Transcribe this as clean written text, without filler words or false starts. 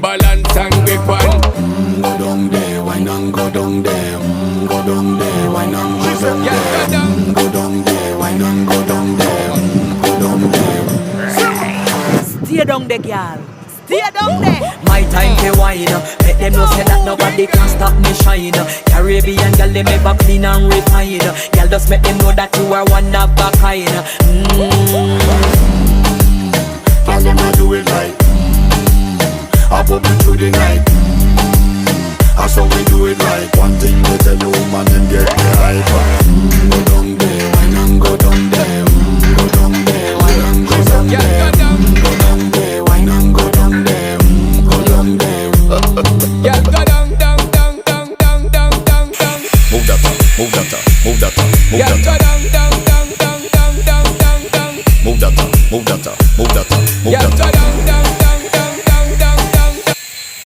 balance and grip on. Go down there, wine and go down there. Go down there, wine and go down there. Go down there, wine and go down there. Go down there. Stay down there, girl. Stay down there. My time to wine. Let them know say that nobody can stop me shine. Caribbean girl, them ever clean and refine. Girl, just make them know that you are one of a kind. Girl, them a do it right. I bubble through the night. That's how we do it right. One thing we tell you, woman, them get the hype.